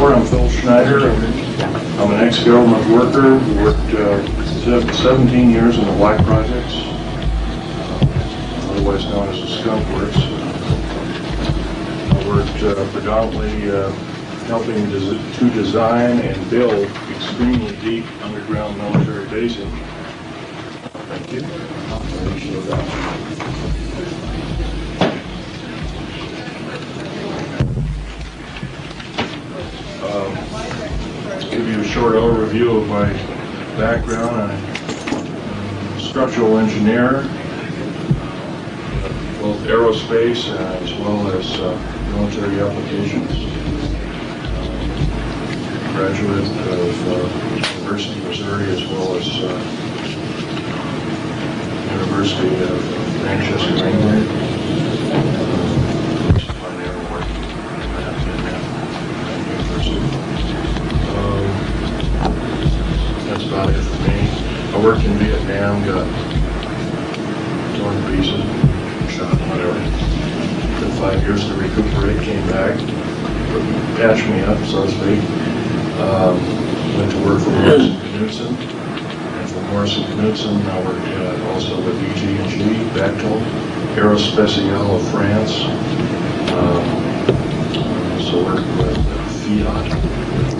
before, I'm Phil Schneider. I'm an ex-government worker who worked 17 years in the Black Projects, otherwise known as the Skunk Works. I worked predominantly helping to design and build extremely deep underground military basing. Thank you. Give you a short overview of my background. I'm a structural engineer, both aerospace as well as military applications. Graduate of University of Missouri as well as University of Manchester, England. That's about it for me. I worked in Vietnam, got torn to pieces, shot, whatever. Took 5 years to recuperate, came back, patched me up, so to speak. Went to work for Morrison Knudsen, and from Morrison Knudsen I worked also with EG&G, Bechtel, Aerospatiale of France. So worked with Fiat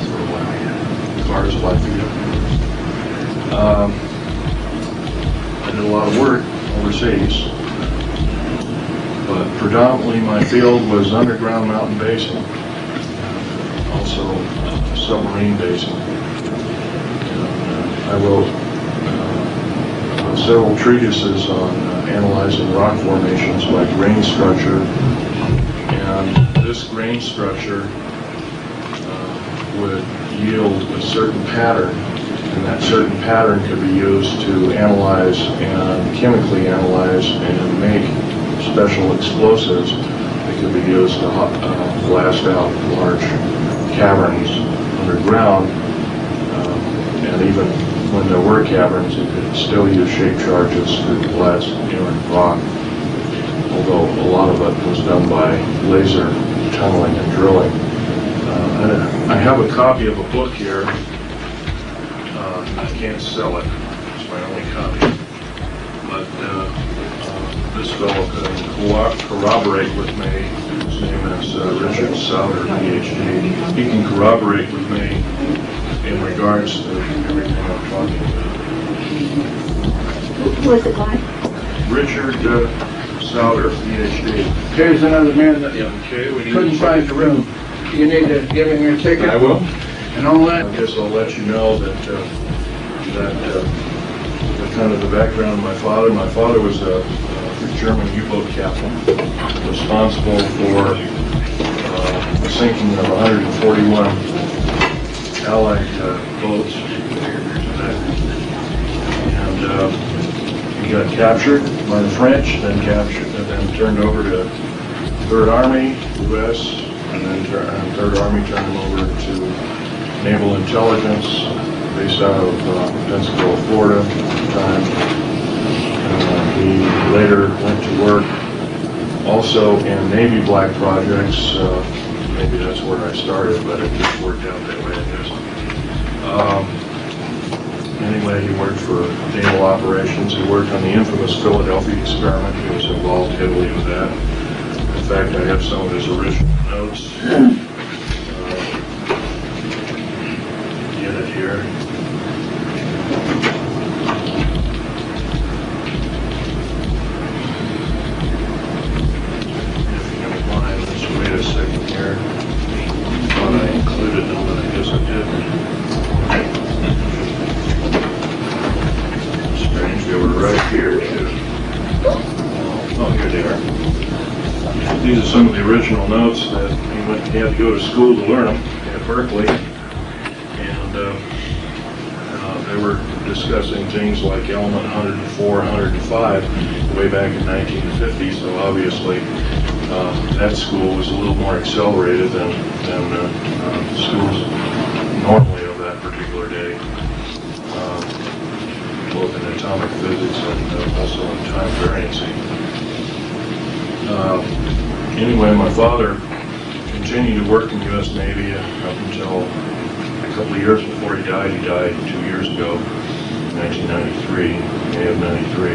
for a while, cars by Fiat. I did a lot of work overseas, but predominantly my field was underground mountain basing, also submarine basing. I wrote several treatises on analyzing rock formations by grain structure, and this grain structure would yield a certain pattern, and that certain pattern could be used to analyze and chemically analyze and make special explosives that could be used to blast out large caverns underground. And even when there were caverns, it could still use shape charges to blast inert rock, although a lot of it was done by laser tunneling and drilling. I have a copy of a book here. I can't sell it. It's my only copy. But this fellow can corroborate with me. His name is Richard Souder, PhD. He can corroborate with me in regards to everything I'm talking about. Who is the guy? Richard Souder, PhD. Here's another man that Okay, we need couldn't find the room. You need to give him your ticket. I will. And all that. I guess I'll let you know that kind of the background of my father. My father was a German U-boat captain, responsible for the sinking of 141 Allied boats, and he got captured by the French, then turned over to 3rd Army, U.S., and then 3rd Army turned him over to Naval Intelligence, based out of Pensacola, Florida at the time. He later went to work also in Navy Black Projects. Maybe that's where I started, but it just worked out that way, I guess. Anyway, he worked for naval operations. He worked on the infamous Philadelphia experiment. He was involved heavily with that. In fact, I have some of his original notes. Get it here. If you don't mind, let's wait a second here. I thought I included them, but I guess I didn't. Strange, they were right here too. Oh, here they are. These are some of the original notes that he had to go to school to learn them at Berkeley. And they were discussing things like element 104, 105 way back in 1950, so obviously that school was a little more accelerated than schools normally of that particular day, both in atomic physics and also in time variancy. Anyway, my father continued to work in the U.S. Navy up until a couple of years before he died. He died 2 years ago, in 1993, May of 93.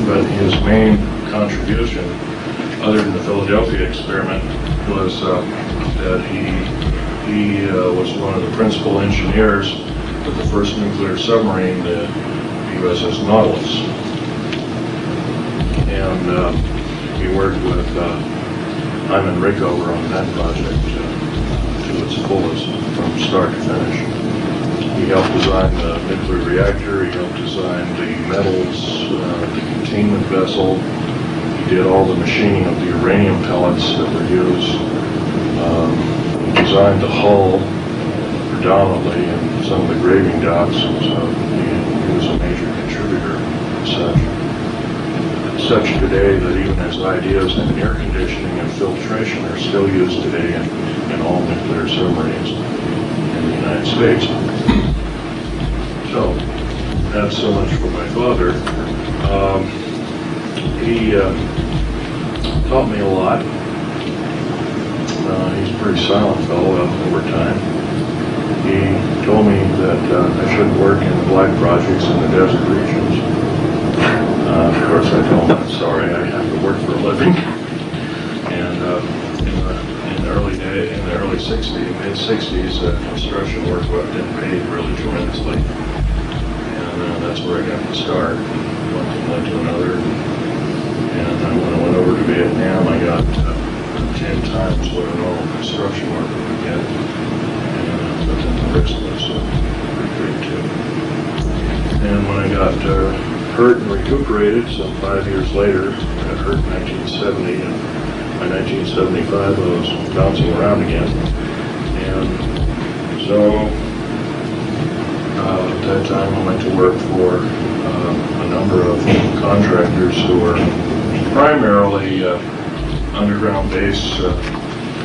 But his main contribution, other than the Philadelphia experiment, was that he was one of the principal engineers of the first nuclear submarine, the USS Nautilus. And he worked with Hyman Rickover on that project to its fullest from start to finish. He helped design the nuclear reactor, he helped design the metals, the containment vessel. He did all the machining of the uranium pellets that were used. He designed the hull predominantly and some of the graving docks, so he was a major contributor as such. Such today that even his ideas in air conditioning and filtration are still used today in all nuclear submarines in the United States. So, that's so much for my father. He taught me a lot. He's a pretty silent fellow over time. He told me that I shouldn't work in the black projects in the desert regions. Of course, I told him I'm sorry, I have to work for a living. And in the early 60s, mid-60s, construction work didn't pay really tremendously. And that's where I got to start. One thing led to another. And when I went over to Vietnam, I got 10 times what a normal construction worker would get. But then the risk was pretty big too. And when I got hurt and recuperated some 5 years later, I got hurt in 1970, and by 1975 I was bouncing around again. And so at that time I went to work for a number of contractors who were primarily underground base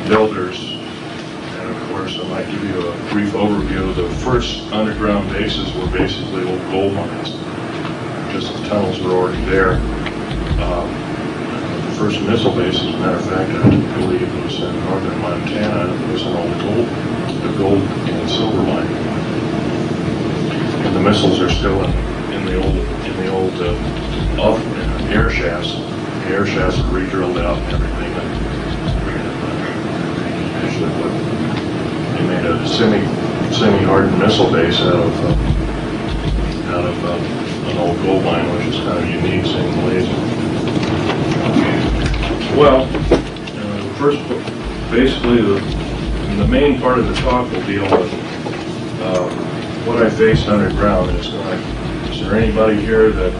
builders. And of course, I might give you a brief overview. The first underground bases were basically old gold mines. Just the tunnels were already there. The first missile base, as a matter of fact, I believe it was in northern Montana. It was an old gold and silver mine. And the missiles are still in the old air shafts. The air shafts are re-drilled out and everything. They made a semi-hardened missile base out of an old gold mine, which is kind of unique, saying the least. Well, basically the main part of the talk will deal with what I faced underground. Is there anybody here that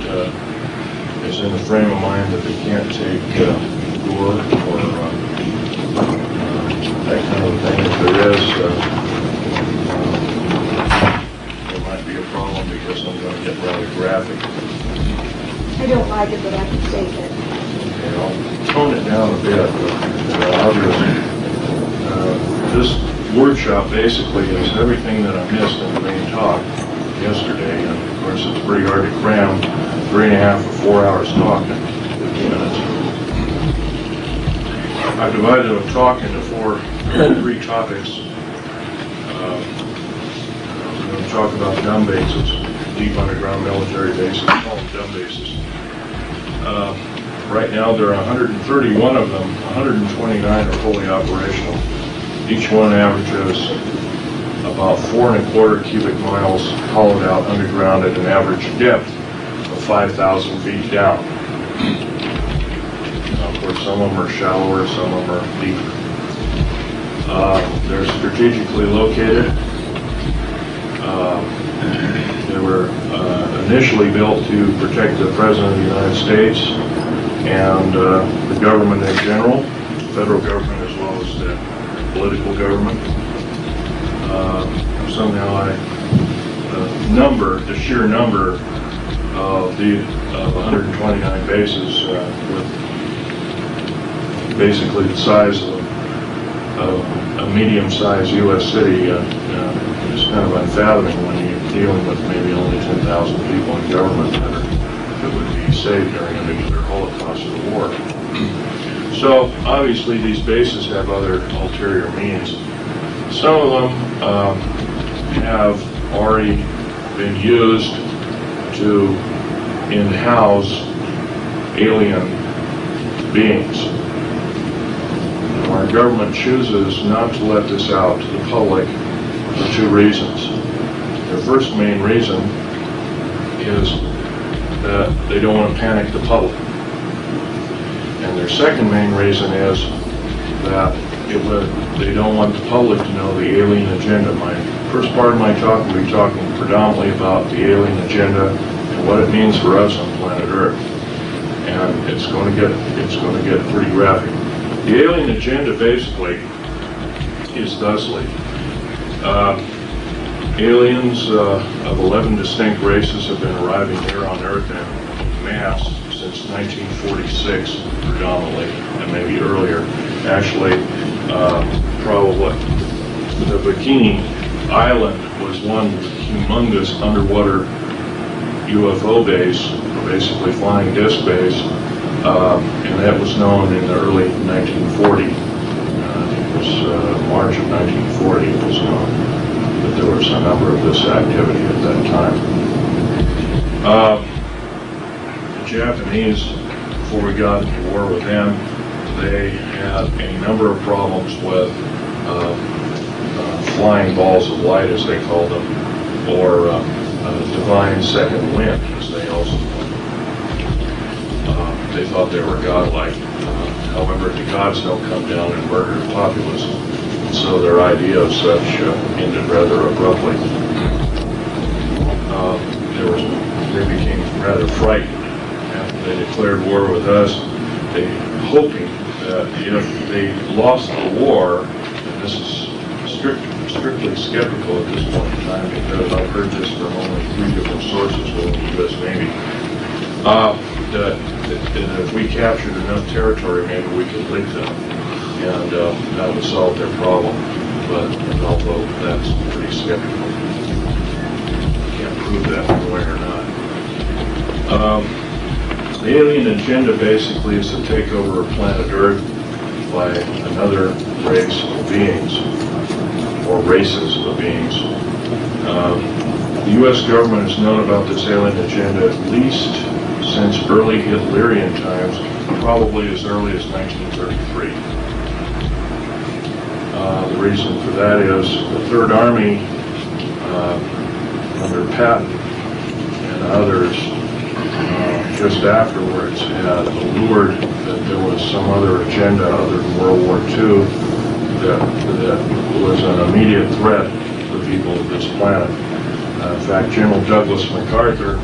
is in the frame of mind that they can't take gore or that kind of thing? If there is, there might be a problem because I'm going to get rather graphic. I don't like it, but I can take it. Okay, I'll tone it down a bit. This workshop basically is everything that I missed in the main talk yesterday. And of course, it's pretty hard to cram 3.5 or 4 hours talk in 15 minutes. I've divided the talk into three topics. I'm going to talk about D.U.M.B bases, deep underground military bases, called D.U.M.B bases. Right now there are 131 of them, 129 are fully operational. Each one averages about 4¼ cubic miles hollowed out underground at an average depth of 5,000 feet down. Now, of course, some of them are shallower, some of them are deeper. They're strategically located. They were initially built to protect the President of the United States and the government in general, the federal government as well as the political government. Somehow the sheer number of 129 bases with basically the size of a medium-sized U.S. city is kind of unfathoming when you're dealing with maybe only 10,000 people in government that would be saved during a nuclear holocaust or war. So obviously these bases have other ulterior means. Some of them have already been used to in-house alien beings. Our government chooses not to let this out to the public for two reasons. Their first main reason is that they don't want to panic the public. And their second main reason is that they don't want the public to know the alien agenda. My first part of my talk will be talking predominantly about the alien agenda and what it means for us on planet Earth. And it's going to get pretty graphic. The alien agenda basically is thusly. Aliens of 11 distinct races have been arriving here on Earth in mass since 1946, predominantly, and maybe earlier. Actually, probably the Bikini Island was one humongous underwater UFO base, basically flying disc base, and that was known in the early 1940. It was March of 1940 it was known that there was a number of this activity at that time. The Japanese, before we got into war with them, they had a number of problems with flying balls of light, as they called them, or divine second wind, as they also called them. They thought they were godlike. However, the gods don't come down and murder the populace. And so their idea of such ended rather abruptly. They became rather frightened after they declared war with us, hoping that if they lost the war, and this is strictly skeptical at this point in time because I've heard this from only 3 different sources within the U.S. Navy, that if we captured enough territory, maybe we could lick them, and that would solve their problem. But although that's pretty skeptical, can't prove that one way or not. The alien agenda basically is the takeover of planet Earth by another race of beings, or races of beings. The U.S. government has known about this alien agenda at least since early Hitlerian times, probably as early as 1933. The reason for that is the Third Army, under Patton and others, just afterwards had allured that there was some other agenda other than World War II that was an immediate threat to the people of this planet. In fact, General Douglas MacArthur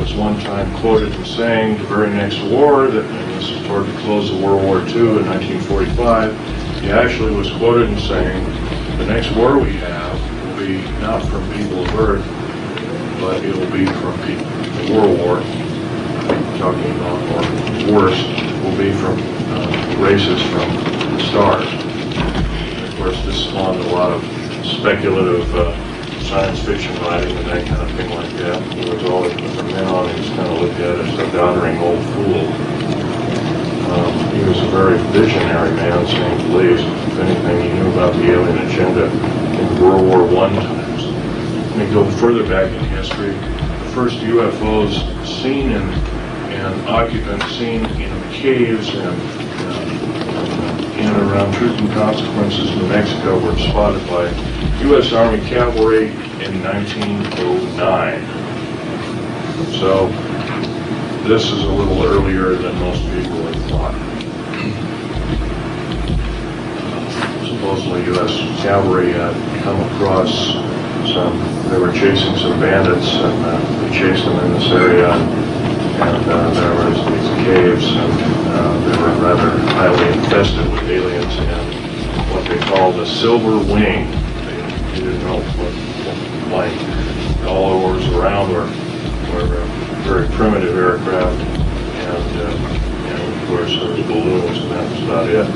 was one time quoted as saying the very next war, and this was toward the close of World War II in 1945, he actually was quoted as saying, the next war we have will be not from people of Earth, but it will be from people. The World War, talking about, or worse, will be from races from the stars. And of course, this spawned a lot of speculative science fiction writing and that kind of thing like that. He was always, from then on, he was kind of looked at as a doddering old fool. He was a very visionary man, saying the least. If anything, he knew about the alien agenda in World War I times. Let me go further back in history. The first UFOs seen and occupants seen in caves and in and around Truth and Consequences, New Mexico, were spotted by U.S. Army cavalry in 1909. So this is a little earlier than most people had thought. Supposedly U.S. cavalry had come across they were chasing some bandits, and they chased them in this area, and there was these caves, and they were rather highly infested with aliens, and what they called a silver wing. They didn't know what like. All that was around were very primitive aircraft, and of course there was balloons, and that was about it.